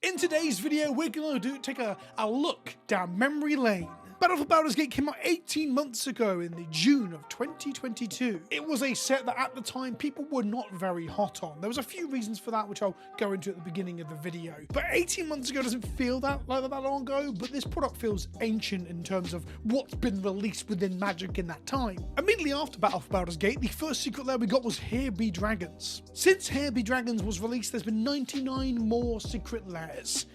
In today's video, we're going to take a look down memory lane. Battle for Baldur's Gate came out 18 months ago in the June of 2022. It was a set that at the time people were not very hot on. There was a few reasons for that, which I'll go into at the beginning of the video. But 18 months ago doesn't feel that long ago, but this product feels ancient in terms of what's been released within Magic in that time. Immediately after Battle for Baldur's Gate, the first secret lair we got was Here Be Dragons. Since Here Be Dragons was released, there's been 99 more secret lairs.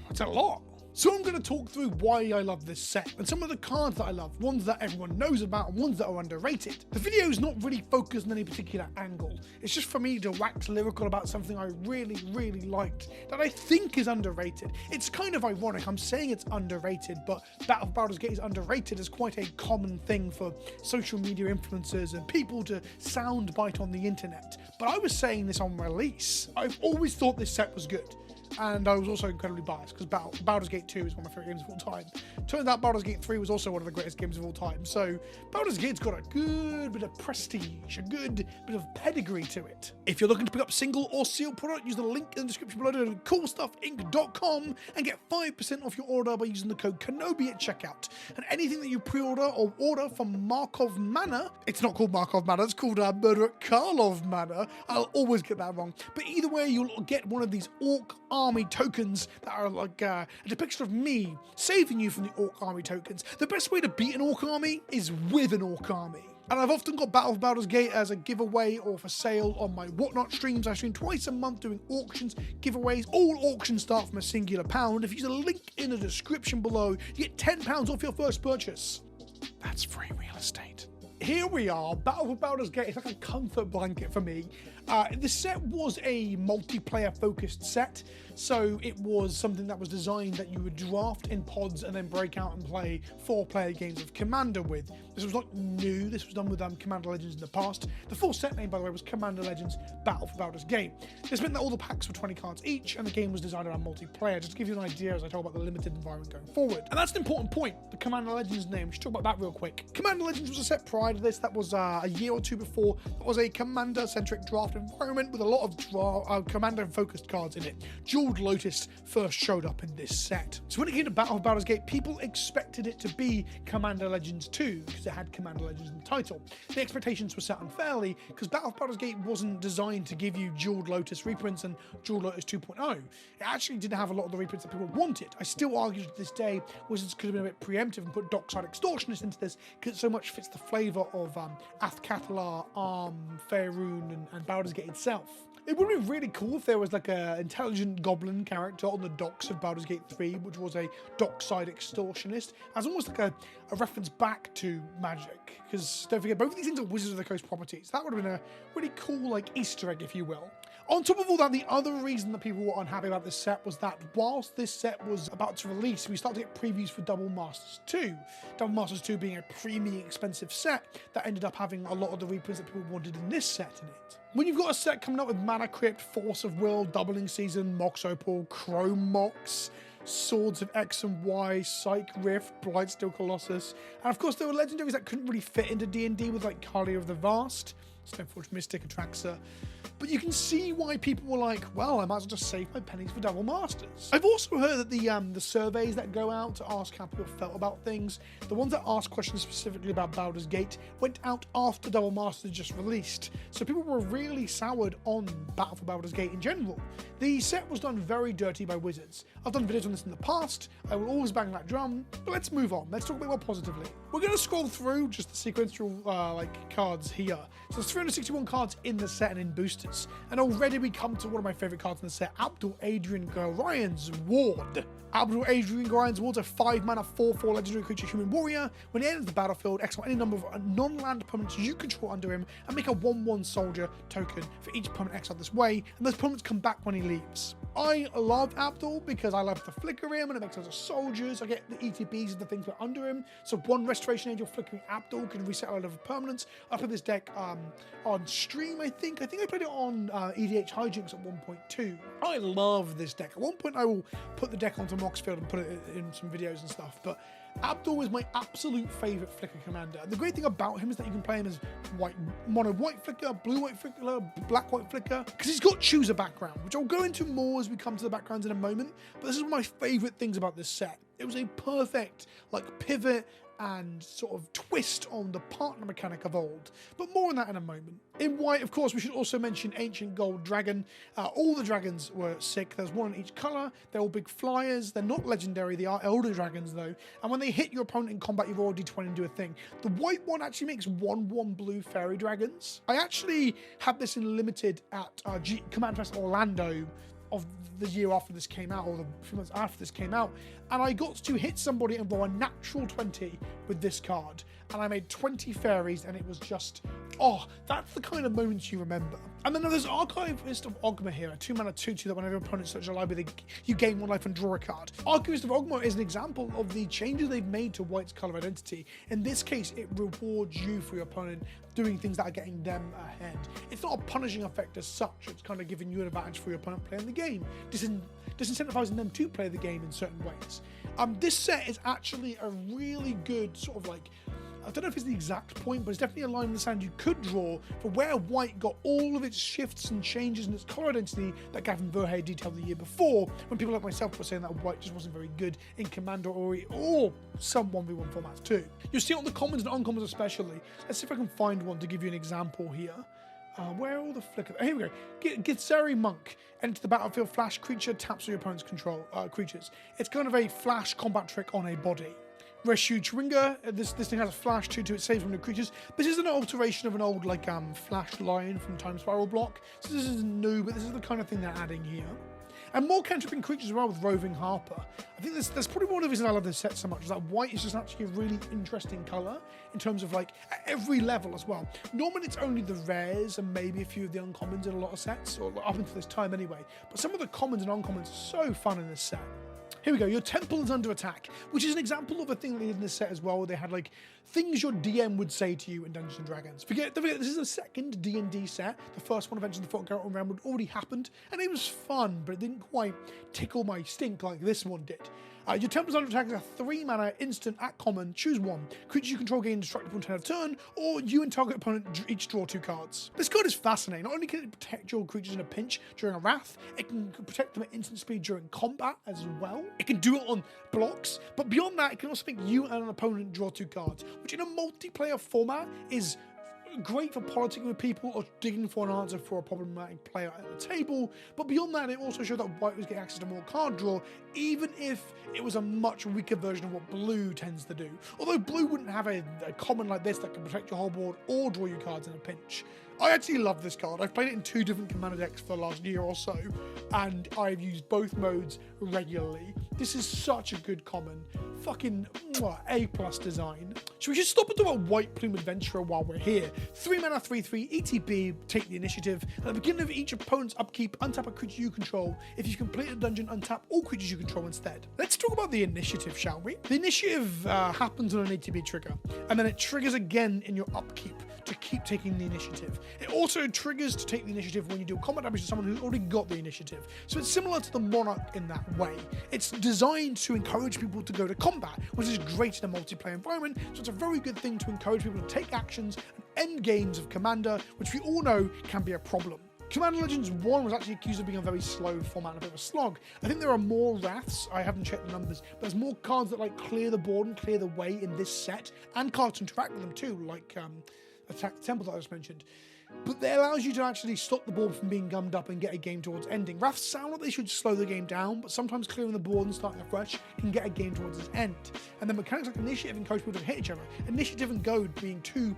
That's a lot. So I'm going to talk through why I love this set, and some of the cards that I love, ones that everyone knows about and ones that are underrated. The video is not really focused on any particular angle, it's just for me to wax lyrical about something I really liked, that I think is underrated. It's kind of ironic, I'm saying it's underrated, but Battle for Baldur's Gate is underrated as quite a common thing for social media influencers and people to soundbite on the internet. But I was saying this on release. I've always thought this set was good. And I was also incredibly biased because Baldur's Gate 2 is one of my favourite games of all time. Turns out Baldur's Gate 3 was also one of the greatest games of all time. So Baldur's Gate's got a good bit of prestige, a good bit of pedigree to it. If you're looking to pick up single or sealed product, use the link in the description below to coolstuffinc.com and get 5% off your order by using the code KENOBI at checkout. And anything that you pre-order or order from Markov Manor, it's not called Markov Manor, it's called Murder at Karlov Manor. I'll always get that wrong. But either way, you'll get one of these Orc Army tokens that are like a depiction of me saving you from the Orc Army tokens. The best way to beat an Orc Army is with an Orc Army. And I've often got Battle for Baldur's Gate as a giveaway or for sale on my Whatnot streams. I stream twice a month doing auctions, giveaways. All auctions start from a singular £1. If you use the link in the description below, you get £10 off your first purchase. That's free real estate. Here we are, Battle for Baldur's Gate is like a comfort blanket for me. The set was a multiplayer focused set, so it was something that was designed that you would draft in pods and then break out and play 4-player games of Commander with. This was not new, this was done with Commander Legends in the past. The full set name, by the way, was Commander Legends Battle for Baldur's Gate. This meant that all the packs were 20 cards each, and the game was designed around multiplayer, just to give you an idea as I talk about the limited environment going forward. And that's an important point, the Commander Legends name. We should talk about that real quick. Commander Legends was a set prior to this that was a year or two before. That was a Commander-centric draft environment with a lot of Commander-focused cards in it. Jeweled Lotus first showed up in this set. So when it came to Battle for Baldur's Gate, people expected it to be Commander Legends 2 because it had Commander Legends in the title. The expectations were set unfairly because Battle for Baldur's Gate wasn't designed to give you Jeweled Lotus reprints and Jeweled Lotus 2.0. It actually didn't have a lot of the reprints that people wanted. I still argue to this day Wizards could have been a bit preemptive and put Dockside Extortionist into this because it so much fits the flavour of Athkatla, Faerun, and Baldur's Gate itself. It would be really cool if there was like an intelligent goblin character on the docks of Baldur's Gate 3, which was a Dockside Extortionist, as almost like a reference back to Magic. Because don't forget, both of these things are Wizards of the Coast properties. That would have been a really cool like Easter egg, if you will. On top of all that, the other reason that people were unhappy about this set was that whilst this set was about to release, we started to get previews for Double Masters 2. Double Masters 2 being a premium expensive set that ended up having a lot of the reprints that people wanted in this set in it. When you've got a set coming up with Mana Crypt, Force of Will, Doubling Season, Mox Opal, Chrome Mox, Swords of X and Y, Psych Rift, Blightsteel Colossus, and of course there were legendaries that couldn't really fit into D&D with like Kali of the Vast, Stoneforge Mystic, Atraxa. But you can see why people were like, well, I might as well just save my pennies for Double Masters. I've also heard that the surveys that go out to ask how people felt about things, the ones that ask questions specifically about Baldur's Gate, went out after Double Masters just released. So people were really soured on Battle for Baldur's Gate in general. The set was done very dirty by Wizards. I've done videos on this in the past, I will always bang that drum, but let's move on. Let's talk a bit more positively. We're going to scroll through just the sequential cards here. So there's 361 cards in the set and in boosters. And already we come to one of my favourite cards in the set, Abdul Adrian Gorian's Ward. Abdul Adrian Gorian's Ward's a 5-mana 4/4 legendary creature human warrior. When he enters the battlefield, exile any number of non-land permanents you control under him and make a 1/1 soldier token for each permanent exiled this way, and those permanents come back when he leaves. I love Abdul because I love to flicker him and it makes lots of soldiers. I get the ETBs of the things that are under him. So one Restoration Angel flickering Abdul can reset a lot of permanents. I played this deck on stream, I think. I played it on EDH Hijinks at 1.2. I love this deck. At one point I will put the deck onto Moxfield and put it in some videos and stuff, but Baldur is my absolute favourite flicker commander. And the great thing about him is that you can play him as mono white flicker, blue white flicker, black white flicker, because he's got chooser background, which I'll go into more as we come to the backgrounds in a moment. But this is one of my favourite things about this set. It was a perfect pivot and sort of twist on the partner mechanic of old, but more on that in a moment. In white, of course, we should also mention Ancient Gold Dragon. All the dragons were sick. There's one in each colour. They're all big flyers. They're not legendary. They are elder dragons, though. And when they hit your opponent in combat, you roll d20 and do a thing. The white one actually makes 1/1 blue fairy dragons. I actually had this in limited at Command Fest Orlando of the year after this came out, or the few months after this came out, and I got to hit somebody and roll a natural 20 with this card, and I made 20 fairies, and it was just, oh, that's the kind of moments you remember. And then there's Archivist of Ogma here, a 2-mana 2/2 that whenever your opponent searches a library, you gain 1 life and draw a card. Archivist of Ogma is an example of the changes they've made to white's colour identity. In this case, it rewards you for your opponent doing things that are getting them ahead. It's not a punishing effect as such, it's kind of giving you an advantage for your opponent playing the game, disincentivizing them to play the game in certain ways. This set is actually a really good sort of I don't know if it's the exact point, but it's definitely a line in the sand you could draw for where white got all of its shifts and changes in its colour identity that Gavin Verhey detailed the year before, when people like myself were saying that white just wasn't very good in Commander or some 1v1 formats too. You'll see it on the commons and uncommons especially. Let's see if I can find one to give you an example here. Where are all the flickers? Here we go. Githzeri Monk. Enter the battlefield, flash creature, taps on your opponent's control creatures. It's kind of a flash combat trick on a body. Reshu Chringa, this thing has a flash 2/2, it saves one of the creatures. This is an alteration of an old flash lion from Time Spiral block. So this isn't new, but this is the kind of thing they're adding here. And more cantripping creatures as well with Roving Harper. I think that's probably one of the reasons I love this set so much, is that white is just actually a really interesting colour in terms of at every level as well. Normally it's only the rares and maybe a few of the uncommons in a lot of sets, or up until this time anyway. But some of the commons and uncommons are so fun in this set. Here we go, your temple is under attack, which is an example of a thing they did in this set as well, where they had things your DM would say to you in Dungeons & Dragons. Don't forget, this is the second D&D set. The first one, Adventures in the Forgotten Realm, had already happened, and it was fun, but it didn't quite tickle my stink like this one did. Your Temple's Under Attack is a 3-mana instant at common, choose one. Creatures you control gain destructible until end of turn, or you and target opponent each draw 2 cards. This card is fascinating. Not only can it protect your creatures in a pinch during a wrath, it can protect them at instant speed during combat as well. It can do it on blocks, but beyond that, it can also make you and an opponent draw 2 cards, which in a multiplayer format is great for politicking with people or digging for an answer for a problematic player at the table. But beyond that, it also showed that white was getting access to more card draw, even if it was a much weaker version of what blue tends to do. Although blue wouldn't have a common like this that can protect your whole board or draw you cards in a pinch. I actually love this card. I've played it in 2 different commander decks for the last year or so, and I've used both modes regularly. This is such a good common. Fucking A+ design. So we should stop and do a White Plume Adventurer while we're here. 3-mana 3/3 ETB, take the initiative. At the beginning of each opponent's upkeep, untap a creature you control. If you've completed a dungeon, untap all creatures you control instead. Let's talk about the initiative, shall we? The initiative happens on an ETB trigger, and then it triggers again in your upkeep to keep taking the initiative. It also triggers to take the initiative when you do combat damage to someone who's already got the initiative. So it's similar to the Monarch in that way. It's designed to encourage people to go to combat, which is great in a multiplayer environment, so it's a very good thing to encourage people to take actions and end games of Commander, which we all know can be a problem. Commander Legends 1 was actually accused of being a very slow format and a bit of a slog. I think there are more Wraths, I haven't checked the numbers, but there's more cards that clear the board and clear the way in this set, and cards to interact with them too, like Attack the Temple that I just mentioned. But that allows you to actually stop the board from being gummed up and get a game towards ending. Wraths sound like they should slow the game down, but sometimes clearing the board and starting afresh can get a game towards its end. And then mechanics like Initiative encourage people to hit each other. Initiative and Goad being 2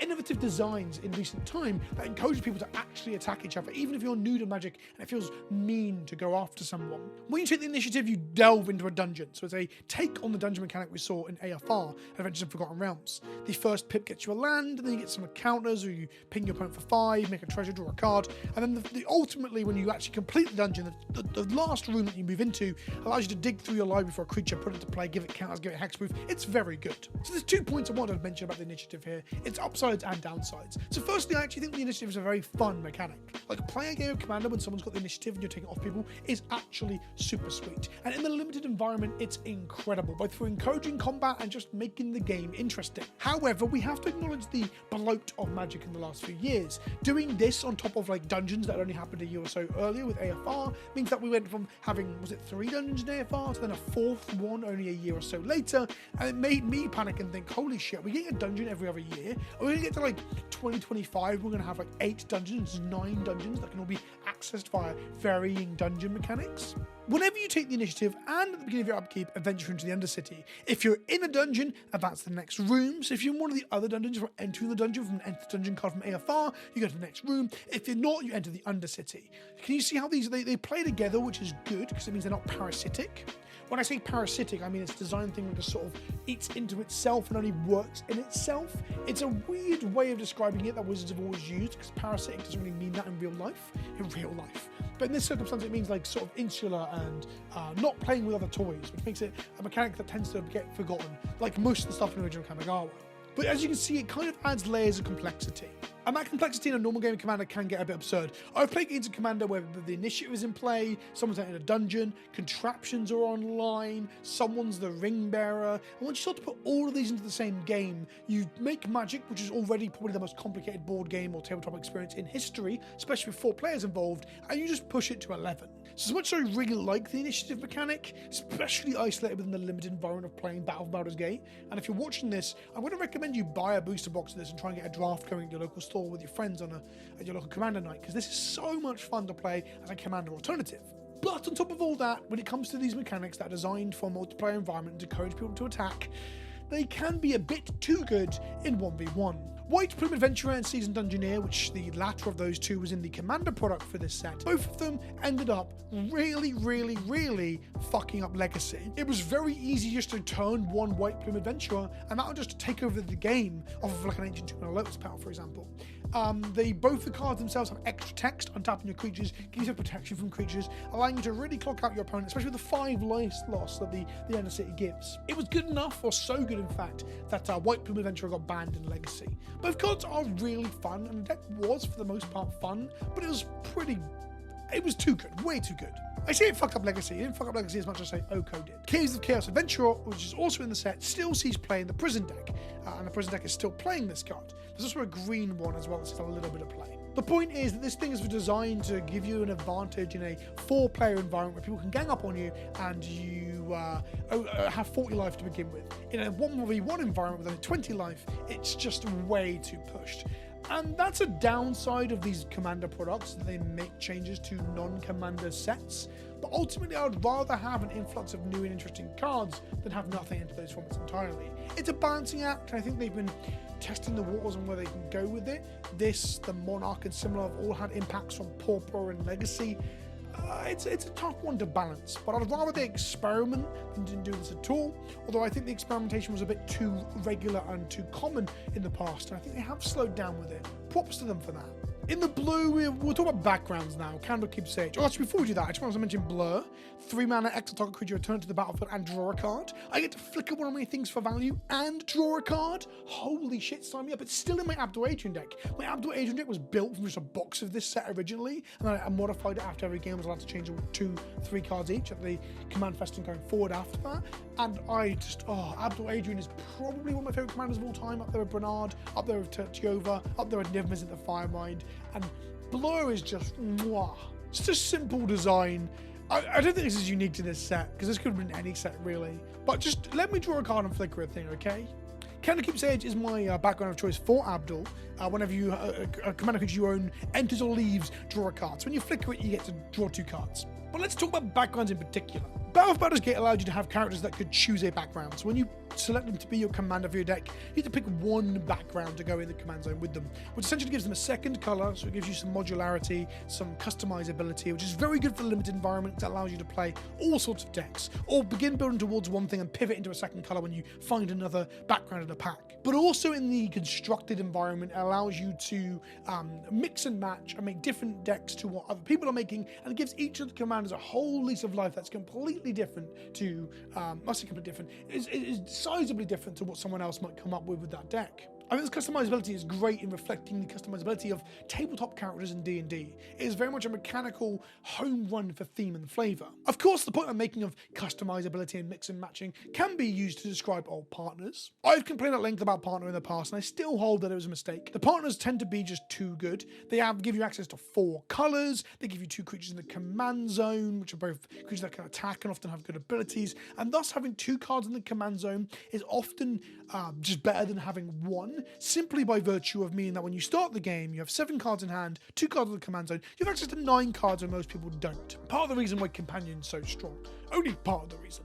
innovative designs in recent time that encourage people to actually attack each other, even if you're new to Magic and it feels mean to go after someone. When you take the initiative, you delve into a dungeon. So it's a take on the dungeon mechanic we saw in AFR, Adventures in Forgotten Realms. The first pip gets you a land, and then you get some encounters, or you ping your opponent for 5, make a treasure, draw a card, and then ultimately, when you actually complete the dungeon, the last room that you move into allows you to dig through your library for a creature, put it to play, give it counters, give it hexproof. It's very good. So there's 2 points I want to mention about the initiative here. It's upsides and downsides. So firstly, I actually think the initiative is a very fun mechanic. Like playing a game of Commander when someone's got the initiative and you're taking off people is actually super sweet. And in the limited environment, it's incredible, both for encouraging combat and just making the game interesting. However, we have to acknowledge the bloat of Magic in the last few years. Doing this on top of like dungeons that only happened a year or so earlier with AFR means that we went from having, was it 3 dungeons in AFR to then a 4th one only a year or so later, and it made me panic and think, holy shit, we're getting a dungeon every other year. Are we going to get to like 2025, we're going to have like 8 dungeons, 9 dungeons that can all be accessed via varying dungeon mechanics? Whenever you take the initiative and at the beginning of your upkeep, adventure into the Undercity. If you're in a dungeon, advance to the next room. So if you're in one of the other dungeons, from entering the dungeon from an enter the dungeon card from AFR, you go to the next room. If you're not, you enter the Undercity. Can you see how these they play together, which is good because it means they're not parasitic. When I say parasitic, I mean it's a design thing that just sort of eats into itself and only works in itself. It's a weird way of describing it that Wizards have always used, because parasitic doesn't really mean that in real life. But in this circumstance, it means like sort of insular and not playing with other toys, which makes it a mechanic that tends to get forgotten, like most of the stuff in original Kamigawa. But as you can see, it kind of adds layers of complexity. And that complexity in a normal game of Commander can get a bit absurd. I've played games of Commander where the initiative is in play, someone's out in a dungeon, contraptions are online, someone's the ring bearer. And once you start to put all of these into the same game, you make Magic, which is already probably the most complicated board game or tabletop experience in history, especially with 4 players involved, and you just push it to 11. So as much as I really like the initiative mechanic, especially isolated within the limited environment of playing Battle of Baldur's Gate, and if you're watching this, I'm going to recommend you buy a booster box of this and try and get a draft going at your local store with your friends on at your local Commander night, because this is so much fun to play as a Commander alternative. But on top of all that, when it comes to these mechanics that are designed for a multiplayer environment to encourage people to attack, they can be a bit too good in 1v1. White Plume Adventurer and Seasoned Dungeoneer, which the latter of those two was in the Commander product for this set, both of them ended up really fucking up Legacy. It was very easy just to turn one White Plume Adventurer and that would just take over the game off of like an Ancient Tomb and a Lotus Petal, for example. Both the cards themselves have extra text on tapping your creatures, gives you protection from creatures, allowing you to really clock out your opponent, especially with the 5 life loss that the Undercity gives. It was good enough, or so good in fact, that White Plume Adventurer got banned in Legacy. Both cards are really fun, and the deck was for the most part fun, but it was too good, way too good. I say it fucked up Legacy. It didn't fuck up Legacy as much as I say Oko did. Caves of Chaos Adventurer, which is also in the set, still sees play in the Prison deck, and the Prison deck is still playing this card. There's also a green one as well that's still a little bit of play. The point is that this thing is designed to give you an advantage in a 4-player environment where people can gang up on you and you have 40 life to begin with. In a 1v1 environment with only 20 life, it's just way too pushed. And that's a downside of these Commander products, that they make changes to non-Commander sets. But ultimately, I would rather have an influx of new and interesting cards than have nothing into those formats entirely. It's a balancing act, and I think they've been testing the waters on where they can go with it. This, the Monarch, and similar have all had impacts from Pauper and Legacy. It's a tough one to balance, but I'd rather they experiment than didn't do this at all, although I think the experimentation was a bit too regular and too common in the past, and I think they have slowed down with it. Props to them for that. In the blue, we'll talk about backgrounds now. Candlekeep Sage. Oh, actually, before we do that, I just want to mention Blur. 3 mana, exile target creature, return to the battlefield and draw a card. I get to flicker one of my things for value and draw a card. Holy shit, sign me up. It's still in my Abdul Adrian deck. My Abdul Adrian deck was built from just a box of this set originally, and I modified it after every game. I was allowed to change 2-3 cards each at the Command Fest and going forward after that. And Abdul Adrian is probably one of my favourite commanders of all time, up there with Bernard, up there with Tertiova, up there with Niv Mizzet the Firemind. And Blur is just mwah. Just a simple design. I don't think this is unique to this set, because this could have been any set really. But just let me draw a card and flicker a thing, okay? Candlekeep Sage is my background of choice for Abdul. Whenever you a commander creature you own enters or leaves, draw a card. So when you flicker it, you get to draw 2 cards. But let's talk about backgrounds in particular. Battle of Baldur's Gate allowed you to have characters that could choose a background. So when you select them to be your commander for your deck, you need to pick one background to go in the command zone with them, which essentially gives them a second color, so it gives you some modularity, some customizability, which is very good for the limited environment. That allows you to play all sorts of decks, or begin building towards one thing and pivot into a second color when you find another background in a pack. But also in the constructed environment, it allows you to mix and match and make different decks to what other people are making, and it gives each of the commanders a whole lease of life that's completely different to, I say completely different, is sizably different to what someone else might come up with that deck. I think this customizability is great in reflecting the customizability of tabletop characters in D&D. It is very much a mechanical home run for theme and flavour. Of course, the point I'm making of customizability and mix and matching can be used to describe old partners. I've complained at length about partner in the past, and I still hold that it was a mistake. The partners tend to be just too good. They give you access to 4 colours, they give you 2 creatures in the command zone, which are both creatures that can attack and often have good abilities, and thus having 2 cards in the command zone is often just better than having 1. Simply by virtue of meaning that when you start the game, you have 7 cards in hand, 2 cards in the command zone, you have access to 9 cards when most people don't. Part of the reason why Companion's so strong. Only part of the reason.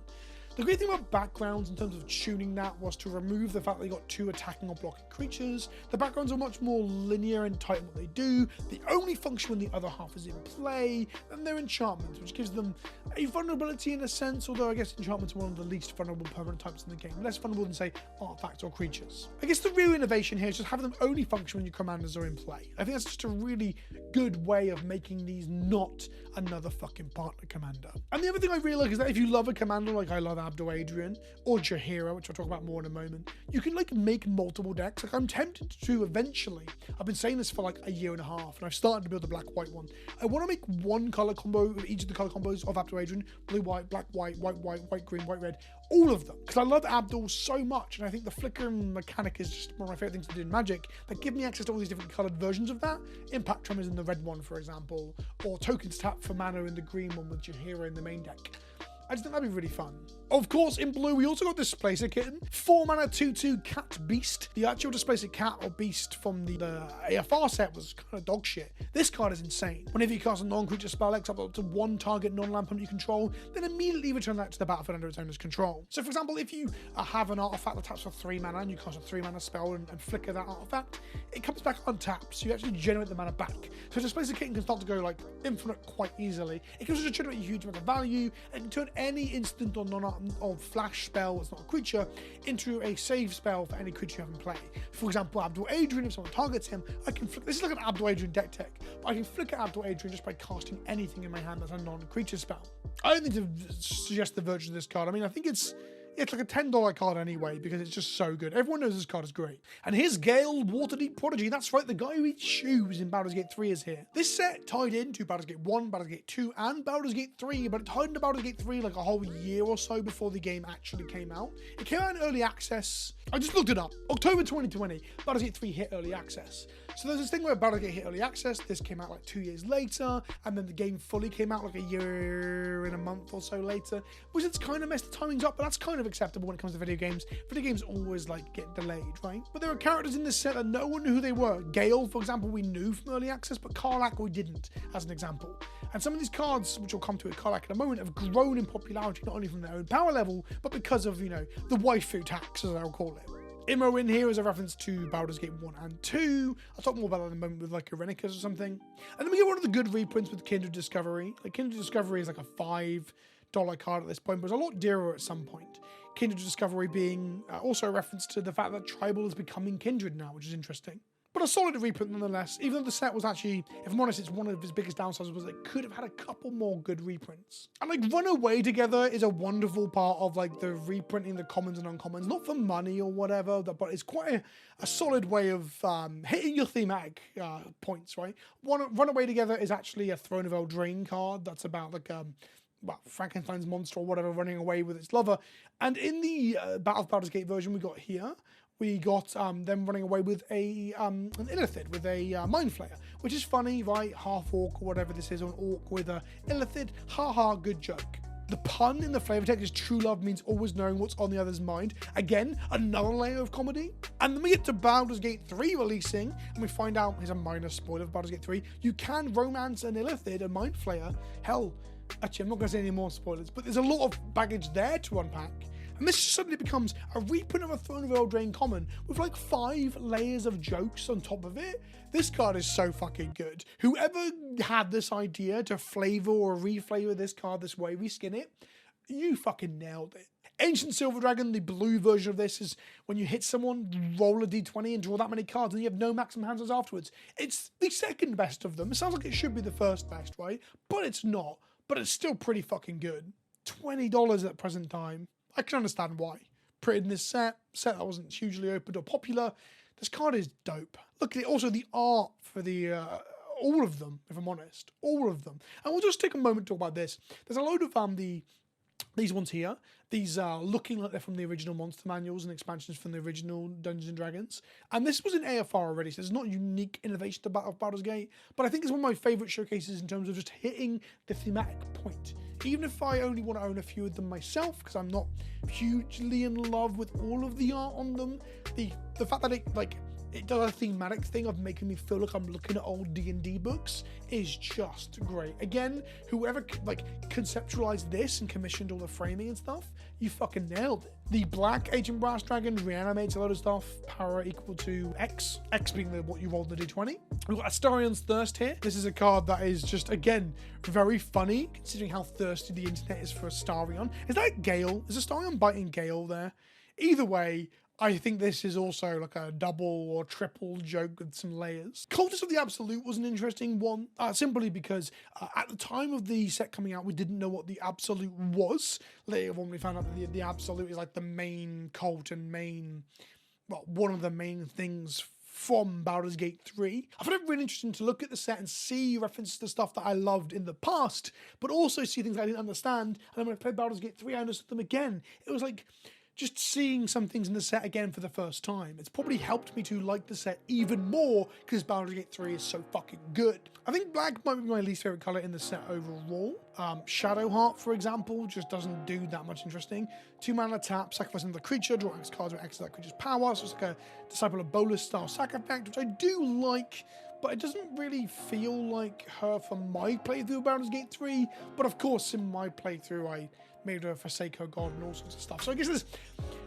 The great thing about backgrounds in terms of tuning that was to remove the fact that they got 2 attacking or blocking creatures. The backgrounds are much more linear and tight in what they do. They only function when the other half is in play, and they're enchantments, which gives them a vulnerability in a sense, although I guess enchantments are one of the least vulnerable permanent types in the game. Less vulnerable than, say, artifacts or creatures. I guess the real innovation here is just having them only function when your commanders are in play. I think that's just a really good way of making these not another fucking partner commander. And the other thing I realized is that if you love a commander like I love Baldur Adrian or Jaheira, which I'll talk about more in a moment, you can like make multiple decks. Like I'm tempted to eventually, I've been saying this for like a year and a half, and I've started to build a black-white one. I want to make one color combo of each of the color combos of Baldur Adrian: blue-white, black-white, white-white, white-green, white-red, all of them. Because I love Abdul so much, and I think the flickering mechanic is just one of my favorite things to do in Magic, that give me access to all these different colored versions of that. Impact Tremors in the red one, for example, or tokens tap for mana in the green one with Jaheira in the main deck. I just think that'd be really fun. Of course, in blue, we also got Displacer Kitten. 4 mana 2/2 Cat Beast. The actual Displacer Cat or Beast from the AFR set was kind of dog shit. This card is insane. Whenever you cast a non-creature spell X up to 1 target non-land opponent you control, then immediately return that to the battlefield under its owner's control. So for example, if you have an artifact that taps for 3 mana and you cast a 3 mana spell and flicker that artifact, it comes back untapped, so you actually generate the mana back. So Displacer Kitten can start to go like infinite quite easily. It can also generate a huge amount of value and can turn any instant or flash spell that's not a creature into a save spell for any creature you have in play. For example, Baldur Adrian, if someone targets him, I can flick. This is like an Baldur Adrian deck tech, but I can flicker Baldur Adrian just by casting anything in my hand that's a non-creature spell. I don't need to suggest the virtues of this card. I mean, I think it's like a $10 card anyway, because it's just so good. Everyone knows this card is great. And here's Gale, Waterdeep Prodigy. That's right, the guy who eats shoes in Baldur's Gate 3 is here. This set tied into Baldur's Gate 1, Baldur's Gate 2, and Baldur's Gate 3, but it tied into Baldur's Gate 3 like a whole year or so before the game actually came out. It came out in early access. I just looked it up. October 2020, Baldur's Gate 3 hit early access. So there's this thing where Baldur's Gate hit early access, this came out like 2 years later, and then the game fully came out like a year and a month or so later, which it's kind of messed the timings up, but that's kind of acceptable when it comes to video games. Video games always like get delayed, right? But there are characters in this set that no one knew who they were. Gale, for example, we knew from early access, but Karlach we didn't, as an example. And some of these cards, which we'll come to with Karlach in a moment, have grown in popularity, not only from their own power level, but because of, you know, the waifu tax, as I'll call it. Immo in here is a reference to Baldur's Gate 1 and 2. I'll talk more about that in a moment with like Irenicus or something. And then we get one of the good reprints with Kindred Discovery. Like Kindred Discovery is like a $5 card at this point, but it's a lot dearer at some point. Kindred Discovery being also a reference to the fact that Tribal is becoming Kindred now, which is interesting. But a solid reprint nonetheless, even though the set was actually, if I'm honest, it's one of his biggest downsides was it could have had a couple more good reprints. And like Run Away Together is a wonderful part of like the reprinting the commons and uncommons, not for money or whatever, but it's quite a solid way of hitting your thematic points, right? Run Away Together is actually a Throne of Eldraine card that's about like well, Frankenstein's monster or whatever running away with its lover. And in the Battle of Baldur's Gate version we got here, we got them running away with an Illithid, with a Mind Flayer, which is funny, right? Half orc or whatever this is, or an orc with a Illithid. Haha, good joke. The pun in the flavor text is true love means always knowing what's on the other's mind. Again, another layer of comedy. And then we get to Baldur's Gate 3 releasing, and we find out, here's a minor spoiler of Baldur's Gate 3, you can romance an Illithid, a Mind Flayer. Hell, actually, I'm not going to say any more spoilers, but there's a lot of baggage there to unpack. And this suddenly becomes a reprint of a Throne of Eldraine common with like 5 layers of jokes on top of it. This card is so fucking good. Whoever had this idea to flavor or reflavor this card this way, reskin it, you fucking nailed it. Ancient Silver Dragon, the blue version of this, is when you hit someone, roll a d20 and draw that many cards, and you have no maximum hand size afterwards. It's the second best of them. It sounds like it should be the first best, right? But it's not. But it's still pretty fucking good. $20 at present time. I can understand why. Printed in this set that wasn't hugely opened or popular. This card is dope. Look at it. Also, the art for the all of them, if I'm honest, all of them. And we'll just take a moment to talk about this. There's a load of these ones here. These are looking like they're from the original monster manuals and expansions from the original Dungeons and Dragons. And this was in AFR already, so it's not unique innovation of Baldur's Gate, but I think it's one of my favourite showcases in terms of just hitting the thematic point. Even if I only want to own a few of them myself, because I'm not hugely in love with all of the art on them, the fact that it does a thematic thing of making me feel like I'm looking at old D&D books is just great. Again, whoever conceptualized this and commissioned all the framing and stuff, you fucking nailed it. The black Ancient Brass Dragon reanimates a lot of stuff, power equal to X, X being what you rolled in the D20. We've got Astarion's Thirst here. This is a card that is just, again, very funny, considering how thirsty the internet is for Astarion. Is that Gale? Is Astarion biting Gale there? Either way, I think this is also like a double or triple joke with some layers. Cultist of the Absolute was an interesting one, simply because at the time of the set coming out, we didn't know what the Absolute was. Later on, we found out that the Absolute is like the main cult and one of the main things from Baldur's Gate 3. I found it really interesting to look at the set and see references to stuff that I loved in the past, but also see things I didn't understand. And then when I played Baldur's Gate 3, I understood them again. It was like just seeing some things in the set again for the first time. It's probably helped me to like the set even more because Baldur's Gate 3 is so fucking good. I think black might be my least favorite color in the set overall. Shadowheart, for example, just doesn't do that much interesting. 2 mana tap, sacrifice another creature, draw X cards with X to that creature's power. So it's like a Disciple of Bolus style sack effect, which I do like, but it doesn't really feel like her for my playthrough of Baldur's Gate 3. But of course, in my playthrough, I made her forsake her god and all sorts of stuff. So I guess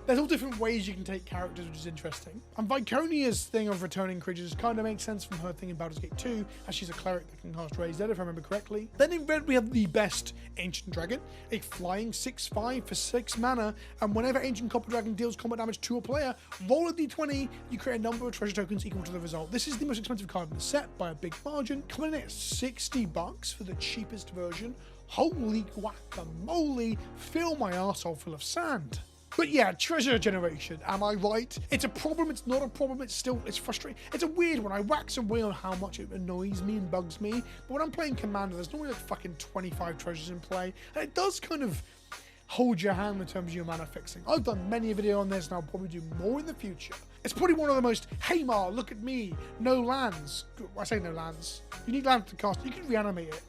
there's all different ways you can take characters, which is interesting. And Viconia's thing of returning creatures kind of makes sense from her thing in Baldur's Gate 2, as she's a cleric that can cast Raise Dead, if I remember correctly. Then in red, we have the best Ancient Dragon, a flying 6/5 for 6 mana, and whenever Ancient Copper Dragon deals combat damage to a player, roll a d20, you create a number of treasure tokens equal to the result. This is the most expensive card in the set by a big margin, coming in at $60 for the cheapest version. Holy guacamole, fill my arsehole full of sand. But yeah, treasure generation, am I right? It's a problem, it's not a problem, it's frustrating. It's a weird one. I wax and wane on how much it annoys me and bugs me, but when I'm playing Commander, there's normally like fucking 25 treasures in play, and it does kind of hold your hand in terms of your mana fixing. I've done many a video on this, and I'll probably do more in the future. It's probably one of the most, hey Mar, look at me, no lands. I say no lands. You need lands to cast, you can reanimate it.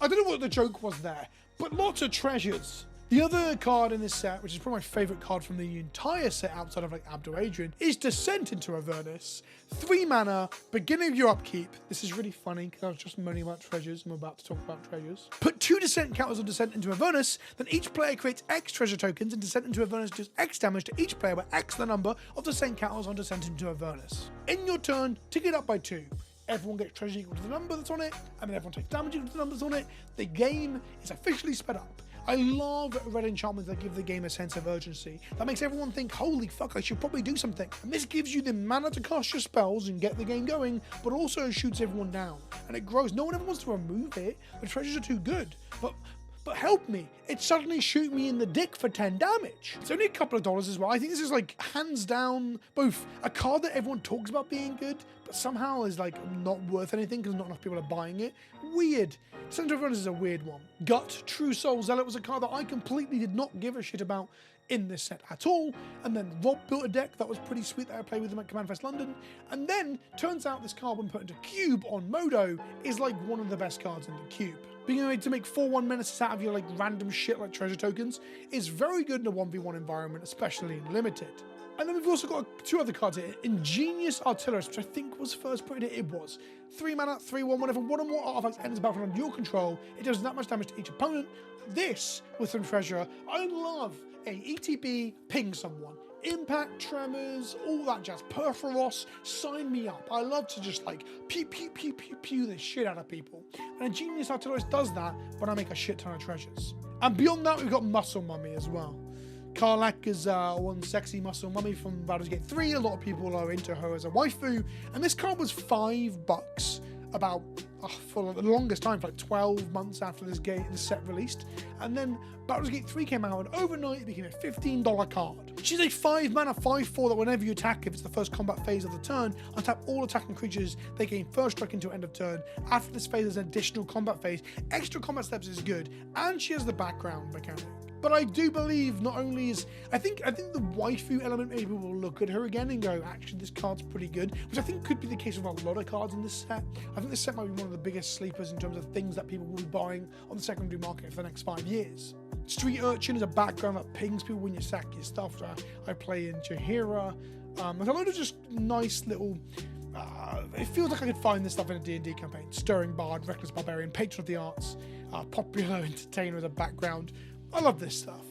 I don't know what the joke was there, but lots of treasures. The other card in this set, which is probably my favourite card from the entire set outside of like Abdo Adrian, is Descent into Avernus. 3 mana, beginning of your upkeep. This is really funny because I was just moaning about treasures. I'm about to talk about treasures. Put 2 Descent counters on Descent into Avernus, then each player creates X treasure tokens, and Descent into Avernus does X damage to each player, where X the number of Descent counters on Descent into Avernus. In your turn, tick it up by 2. Everyone gets treasure equal to the number that's on it, and then everyone takes damage equal to the numbers on it. The game is officially sped up. I love red enchantments that give the game a sense of urgency. That makes everyone think, holy fuck, I should probably do something. And this gives you the mana to cast your spells and get the game going, but also shoots everyone down. And it grows. No one ever wants to remove it. The treasures are too good. But help me, it suddenly shoot me in the dick for 10 damage. It's only a couple of dollars as well. I think this is like hands down both a card that everyone talks about being good, but somehow is like not worth anything because not enough people are buying it. Weird. Center of Runners is a weird one. Gut, True Soul Zealot was a card that I completely did not give a shit about in this set at all. And then Rob built a deck that was pretty sweet that I played with him at Command Fest London. And then turns out this card when put into Cube on Modo is like one of the best cards in the Cube. Being able to make 4/1 menaces out of your like random shit like treasure tokens is very good in a 1v1 environment, especially in Limited. And then we've also got 2 other cards here. Ingenious Artillerist, which I think was first put in it. It was. 3 mana, 3/1, whenever one or more artifacts enters the battlefield under your control, it does that much damage to each opponent. This, with some treasure, I love a ETB ping someone. Impact, Tremors, all that jazz. Perforos, sign me up. I love to just like pew pew pew pew pew the shit out of people. And a Genius Artillerist does that when I make a shit ton of treasures. And beyond that, we've got Muscle Mummy as well. Karlach is one sexy muscle mummy from Baldur's Gate 3. A lot of people are into her as a waifu. And this card was $5 about for the longest time, for like 12 months after this set released. And then Baldur's Gate 3 came out, and overnight it became a $15 card. She's a 5-mana 5/4 that whenever you attack, if it's the first combat phase of the turn, untap all attacking creatures. They gain first strike until end of turn. After this phase, there's an additional combat phase. Extra combat steps is good, and she has the background mechanic. But I do believe not only is I think the waifu element, maybe will look at her again and go, actually this card's pretty good, which I think could be the case with a lot of cards in this set. I think this set might be one of the biggest sleepers in terms of things that people will be buying on the secondary market for the next 5 years. Street Urchin is a background that pings people when you sack your stuff. So I play in Jaheira. There's a load of just nice little. It feels like I could find this stuff in a D&D campaign. Stirring Bard, Reckless Barbarian, Patron of the Arts, Popular Entertainer as a background. I love this stuff.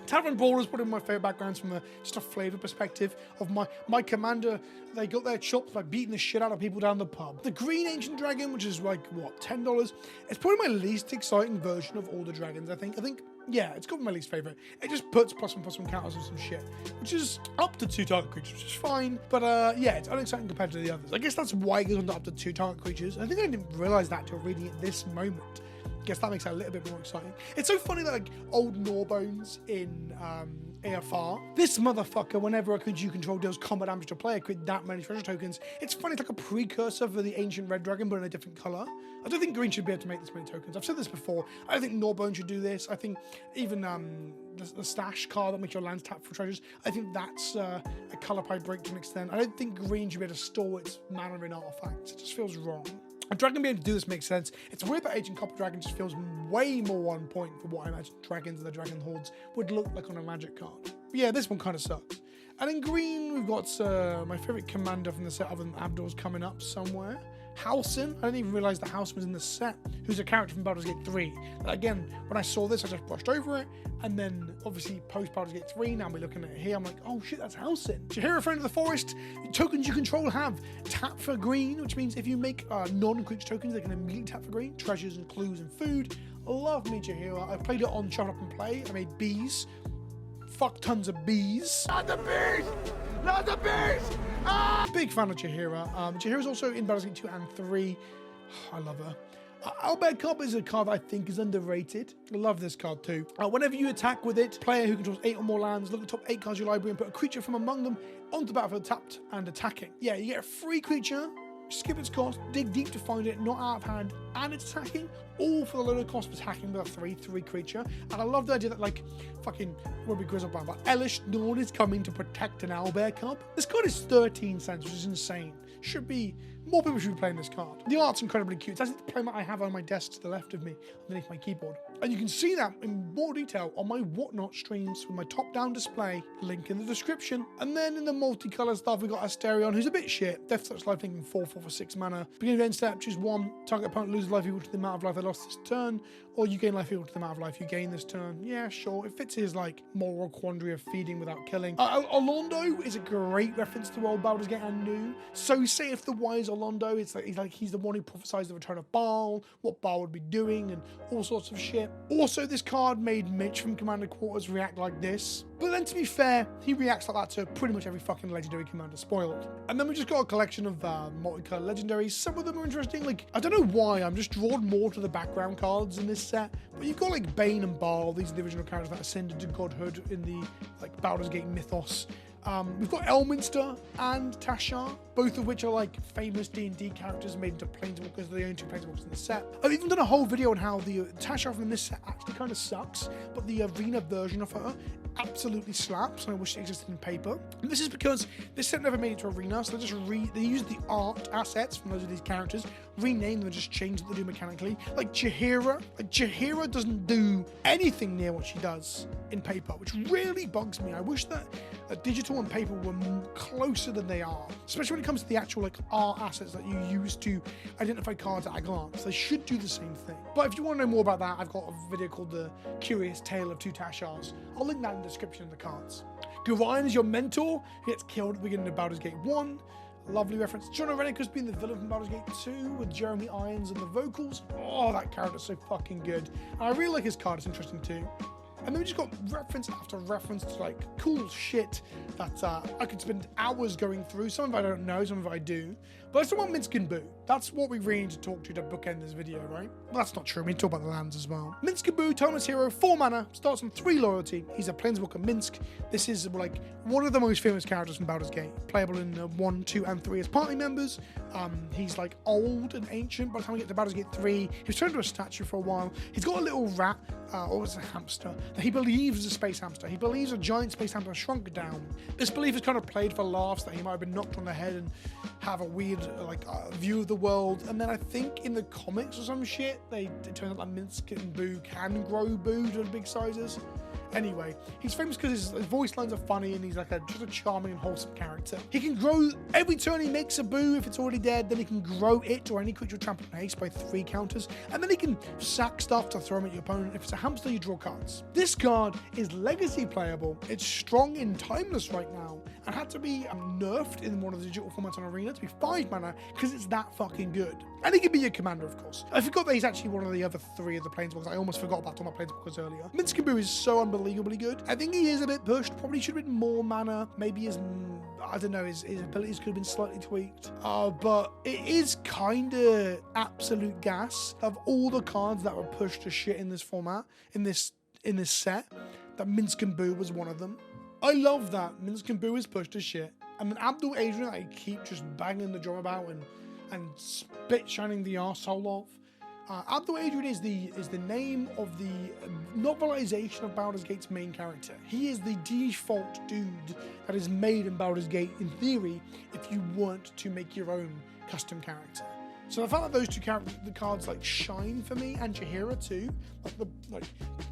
Tavern Brawler is one of my favourite backgrounds from just a flavour perspective of my commander. They got their chops by beating the shit out of people down the pub. The Green Ancient Dragon, which is like, what, $10? It's probably my least exciting version of all the dragons, I think. Yeah, it's got my least favourite. It just puts +1/+1 counters on some shit, which is up to 2 target creatures, which is fine. But yeah, it's unexciting compared to the others. I guess that's why it goes on to up to 2 target creatures. I think I didn't realise that till reading it this moment. Guess that makes it a little bit more exciting. It's so funny that like old Gnawbones in AFR, this motherfucker, whenever a creature you control deals combat damage to a player, create that many treasure tokens. It's funny, it's like a precursor for the Ancient Red Dragon, but in a different color. I don't think green should be able to make this many tokens. I've said this before. I don't think Gnawbone should do this. I think even the stash card that makes your lands tap for treasures, I think that's a color pipe break to an extent. I don't think green should be able to store its mana in artifacts. It just feels wrong. A dragon being able to do this makes sense. It's weird that Ancient Copper Dragon just feels way more on point for what I imagine dragons and the dragon hordes would look like on a magic card. But yeah, this one kind of sucks. And in green, we've got my favorite commander from the set other than Abdor's coming up somewhere. Halsin. I didn't even realize that Halsin was in the set, who's a character from Baldur's Gate 3. Again, when I saw this, I just brushed over it, and then obviously post Baldur's Gate 3, now we're looking at it here, I'm like, oh shit, that's Halsin. Jaheira, Friend of the Forest. Tokens you control have tap for green, which means if you make non-creature tokens, they can immediately tap for green. Treasures and clues and food. Love me Jaheira. I played it on Shut Up and Play. I made bees. Fuck tons of bees. Not the bees! Not the bees! Ah! Big fan of Jaheira. Jaheira's also in Baldur's Gate 2 and 3. I love her. Owlbear Cub is a card that I think is underrated. I love this card too. Whenever you attack with it, player who controls 8 or more lands, look at the top 8 cards of your library and put a creature from among them onto the battlefield tapped and attacking. Yeah, you get a free creature, skip its cost, dig deep to find it, not out of hand, and it's attacking, all for the low cost of attacking with a 3/3 creature. And I love the idea that, like, fucking, won't be Grizzle Brown, but Elish Norn is coming to protect an owlbear cub. This card is 13 cents, which is insane. More people should be playing this card. The art's incredibly cute. That's the playmat I have on my desk to the left of me, underneath my keyboard. And you can see that in more detail on my Whatnot streams with my top-down display, link in the description. And then in the multicolour stuff, we got Asterion, who's a bit shit. Death Touch life thinking 4/4 for 6 mana. Beginning of end step, choose 1. Target opponent loses life equal to the amount of life they lost this turn, or you gain life equal to the amount of life you gain this turn. Yeah, sure. It fits his, like, moral quandary of feeding without killing. Orlando is a great reference to old Baldur's Gate and new. So saith the wise Orlando. It's like he's the one who prophesies the return of Baal, what Baal would be doing, and all sorts of shit. Also, this card made Mitch from Commander Quarters react like this. But then, to be fair, he reacts like that to pretty much every fucking legendary commander spoiled. And then we just got a collection of multicolored legendaries. Some of them are interesting. Like, I don't know why, I'm just drawn more to the background cards in this set. But you've got like Bane and Baal. These are the original characters that ascended to godhood in the like Baldur's Gate mythos. We've got Elminster and Tashar, both of which are like famous D&D characters made into planeswalkers. They're the only 2 planeswalkers in the set. I've even done a whole video on how the Tashar from this set actually kind of sucks, but the arena version of her absolutely slaps, and I wish it existed in paper. And this is because this set never made it to arena, so they used the art assets from those of these characters, rename them and just change what they do mechanically. Like Jaheira doesn't do anything near what she does in paper, which really bugs me. I wish that digital and paper were closer than they are, especially when it comes to the actual like art assets that you use to identify cards at a glance. They should do the same thing. But if you want to know more about that, I've got a video called The Curious Tale of 2 Tashars. I'll link that in the description of the cards. Gorion is your mentor. He gets killed at the beginning of Baldur's Gate 1. Lovely reference. John O'Rennick being the villain from Baldur's Gate 2 with Jeremy Irons and the vocals. Oh, that character's so fucking good. And I really like his card. It's interesting too. And then we just got reference after reference to like cool shit that I could spend hours going through. Some of it I don't know, some of it I do. But I still want Minsc and Boo. That's what we really need to talk to bookend this video, right? Well, that's not true. We need to talk about the lands as well. Minsc and Boo, Timeless Hero, 4 mana, starts on 3 loyalty. He's a Planeswalker Minsc. This is like one of the most famous characters from Baldur's Gate. Playable in 1, 2, and 3 as party members. He's like old and ancient. By the time we get to Baldur's Gate 3, he was turned into a statue for a while. He's got a little rat, or it's a hamster, that he believes is a space hamster. He believes a giant space hamster shrunk down. This belief is kind of played for laughs, that he might have been knocked on the head and have a weird view of the world. And then I think in the comics or some shit, it turns out that Minsc and Boo can grow Boo to big sizes. Anyway, he's famous because his voice lines are funny and he's like just a charming and wholesome character. He can grow every turn he makes a Boo. If it's already dead, then he can grow it or any creature trampled in haste by 3 counters. And then he can sack stuff to throw them at your opponent. If it's a hamster, you draw cards. This card is legacy playable. It's strong in Timeless right now and had to be nerfed in one of the digital formats on Arena to be 5 mana because it's that fucking good. And he can be your commander, of course. I forgot that he's actually one of the other 3 of the Planeswalkers. I almost forgot about talking about Planeswalkers earlier. Minsc and Boo is so unbelievably good. I think he is a bit pushed. Probably should have been more mana. Maybe his, I don't know, his abilities could have been slightly tweaked. But it is kind of absolute gas of all the cards that were pushed to shit in this format, in this set, that Minsc and Boo was one of them. I love that Minsc and Boo is pushed to shit. And then Abdul Adrian, I keep just banging the drum about and spit shining the arsehole of. Abdul Adrian is the name of the novelization of Baldur's Gate's main character. He is the default dude that is made in Baldur's Gate, in theory, if you want to make your own custom character. So the fact that those two cards like shine for me, and Jaheira too, like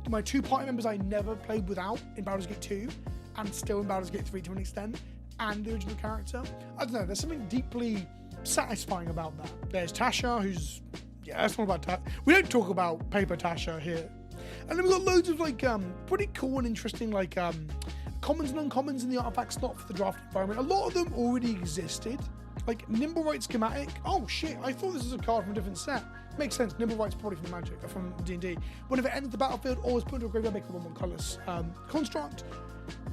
my 2 party members I never played without in Baldur's Gate 2, and still in Baldur's Gate 3 to an extent, and the original character. I don't know, there's something deeply satisfying about that. There's Tasha, who's, yeah, that's not about Tasha. We don't talk about paper Tasha here. And then we've got loads of like pretty cool and interesting like commons and uncommons in the artifact slot for the draft environment. A lot of them already existed. Like Nimblewrite schematic. Oh shit, I thought this was a card from a different set. Makes sense, Nimblewrite's probably from Magic, from D&D. Whenever it enters the battlefield, always put into a graveyard, make a 1/1 colorless construct.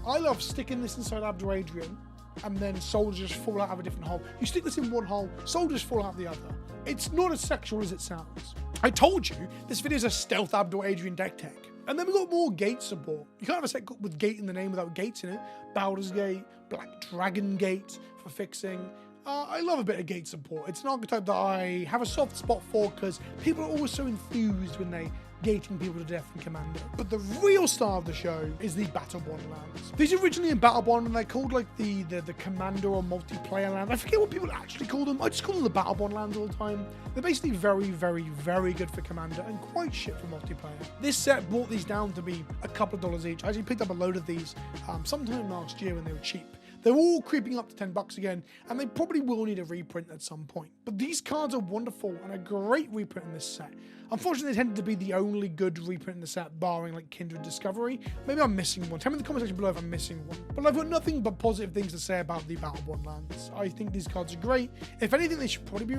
I love sticking this inside Abdul Adrian, and then soldiers fall out of a different hole. You stick this in one hole, soldiers fall out the other. It's not as sexual as it sounds. I told you, this video is a stealth Abdul Adrian deck tech. And then we got more gate support. You can't have a set with gate in the name without gates in it. Baldur's Gate, Black Dragon Gate for fixing. I love a bit of gate support. It's an archetype that I have a soft spot for because people are always so enthused when they gating people to death in Commander. But the real star of the show is the Battleborn lands. These are originally in Battleborn and they're called like the Commander or multiplayer land. I forget what people actually call them. I just call them the Battleborn lands all the time. They're basically very, very, very good for Commander and quite shit for multiplayer. This set brought these down to be a couple of dollars each. I actually picked up a load of these sometime last year when they were cheap. They're all creeping up to $10 again, and they probably will need a reprint at some point. But these cards are wonderful and a great reprint in this set. Unfortunately, they tended to be the only good reprint in the set, barring like Kindred Discovery. Maybe I'm missing one. Tell me in the comment section below if I'm missing one. But I've got nothing but positive things to say about the Battleborn lands. I think these cards are great. If anything, they should probably be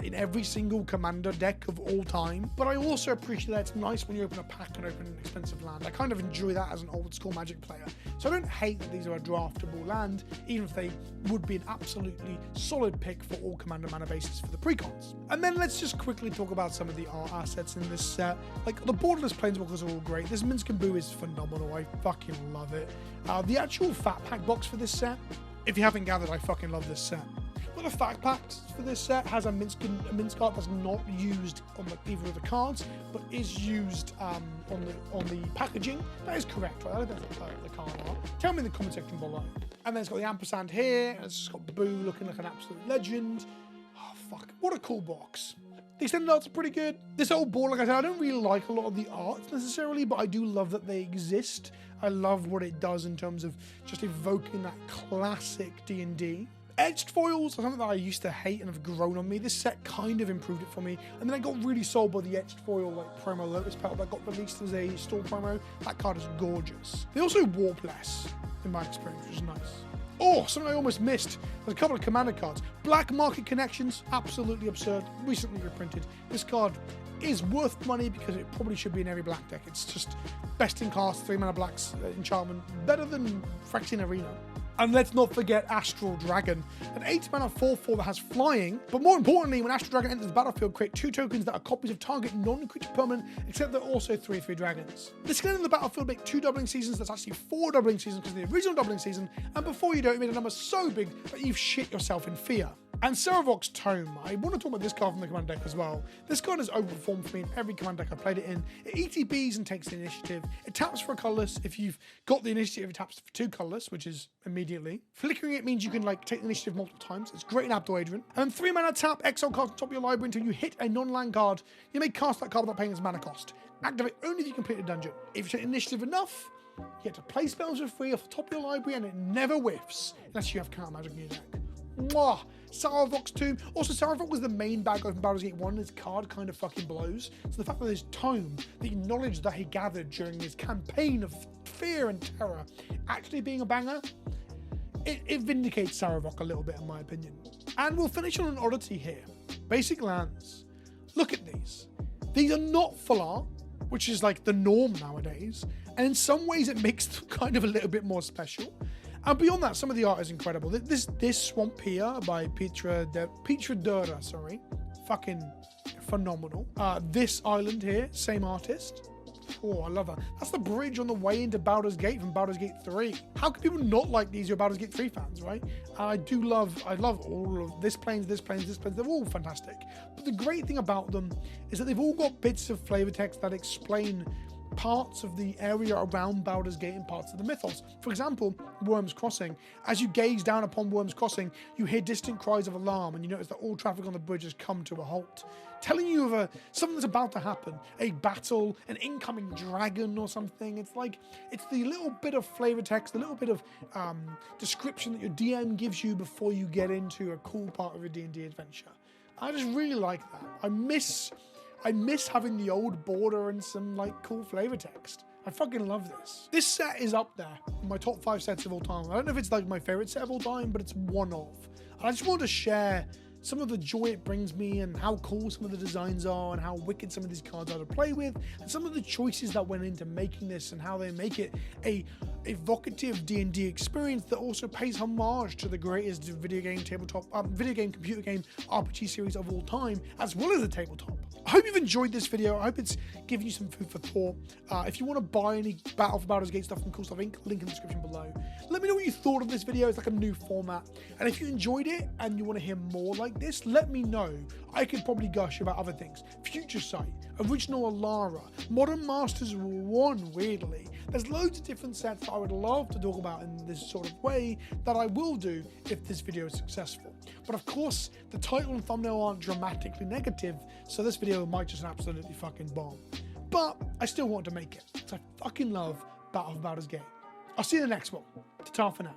in every single Commander deck of all time. But I also appreciate that it's nice when you open a pack and open an expensive land. I kind of enjoy that as an old school Magic player. So I don't hate that these are a draftable land, even if they would be an absolutely solid pick for all Commander mana bases for the precons. And then let's just quickly talk about some of the art assets in this set. Like the borderless Planeswalkers are all great. This Minsc and Boo is phenomenal. I fucking love it. The actual fat pack box for this set, if you haven't gathered, I fucking love this set. But the fact packs for this set has a Minsc art that's not used on either of the cards, but is used on the packaging. That is correct, right? I don't think that's the card art. Tell me in the comment section below. And then it's got the ampersand here, and it's just got Boo looking like an absolute legend. Oh fuck! What a cool box. The extended arts are pretty good. This old board, like I said, I don't really like a lot of the arts necessarily, but I do love that they exist. I love what it does in terms of just evoking that classic D&D. Etched foils are something that I used to hate and have grown on me. This set kind of improved it for me. And then I got really sold by the etched foil like promo Lotus Petal that got released as a store promo. That card is gorgeous. They also warp less, in my experience, which is nice. Oh, something I almost missed. There's a couple of commander cards. Black Market Connections, absolutely absurd. Recently reprinted. This card is worth money because it probably should be in every black deck. It's just best in class, 3-mana blacks, enchantment, better than Phyrexian Arena. And let's not forget Astral Dragon, an 8-mana 4/4 that has flying. But more importantly, when Astral Dragon enters the battlefield, create 2 tokens that are copies of target non-creature permanent, except they're also 3/3 dragons. This can enter the battlefield, make 2 doubling seasons. That's actually 4 doubling seasons because of the original doubling season. And before you know it, you made a number so big that you've shit yourself in fear. And Sarevok's Tome. I want to talk about this card from the command deck as well. This card has overperformed for me in every command deck I've played it in. It ETBs and takes the initiative. It taps for a colorless. If you've got the initiative, it taps for 2 colorless, which is immediately. Flickering it means you can like take the initiative multiple times. It's great in Abdul Adrian. And 3-mana tap, exile card on top of your library until you hit a non-land card. You may cast that card without paying its mana cost. Activate only if you complete a dungeon. If you take initiative enough, you get to play spells for free off the top of your library and it never whiffs, unless you have counter magic in your deck. Mwah! Sarevok's Tomb. Also, Sarevok was the main bad guy from Baldur's Gate 1. His card kind of fucking blows. So the fact that his tome, the knowledge that he gathered during his campaign of fear and terror, actually being a banger, it vindicates Sarevok a little bit, in my opinion. And we'll finish on an oddity here. Basic lands. Look at these. These are not full art, which is like the norm nowadays. And in some ways, it makes them kind of a little bit more special. And beyond that, some of the art is incredible. This swamp here by Petra Dura, fucking phenomenal. This island here, same artist. Oh, I love that. That's the bridge on the way into Baldur's Gate from Baldur's Gate 3. How can people not like these? You're Baldur's Gate 3 fans, right? I love all of this planes. They're all fantastic. But the great thing about them is that they've all got bits of flavor text that explain parts of the area around Baldur's Gate and parts of the mythos. For example, Worm's Crossing. As you gaze down upon Worm's Crossing, you hear distant cries of alarm and you notice that all traffic on the bridge has come to a halt, telling you of something that's about to happen, a battle, an incoming dragon or something. It's the little bit of flavor text, the little bit of description that your DM gives you before you get into a cool part of your D&D adventure. I just really like that. I miss having the old border and some like cool flavor text. I fucking love this. This set is up there in my top 5 sets of all time. I don't know if it's like my favorite set of all time, but it's one of. And I just wanted to share some of the joy it brings me and how cool some of the designs are and how wicked some of these cards are to play with and some of the choices that went into making this and how they make it a evocative D&D experience that also pays homage to the greatest video game computer game RPG series of all time, as well as the tabletop. I hope you've enjoyed this video. I hope it's given you some food for thought. If you want to buy any Battle for Baldur's Gate stuff from Cool Stuff Inc., link in the description below. Let me know what you thought of this video. It's like a new format. And if you enjoyed it and you want to hear more like this, let me know. I could probably gush about other things. Future Sight, Original Alara, Modern Masters 1, weirdly. There's loads of different sets that I would love to talk about in this sort of way that I will do if this video is successful. But of course, the title and thumbnail aren't dramatically negative, so this video might just absolutely fucking bomb. But I still want to make it, because I fucking love Battle for Baldur's Gate. I'll see you in the next one. Ta-ta for now.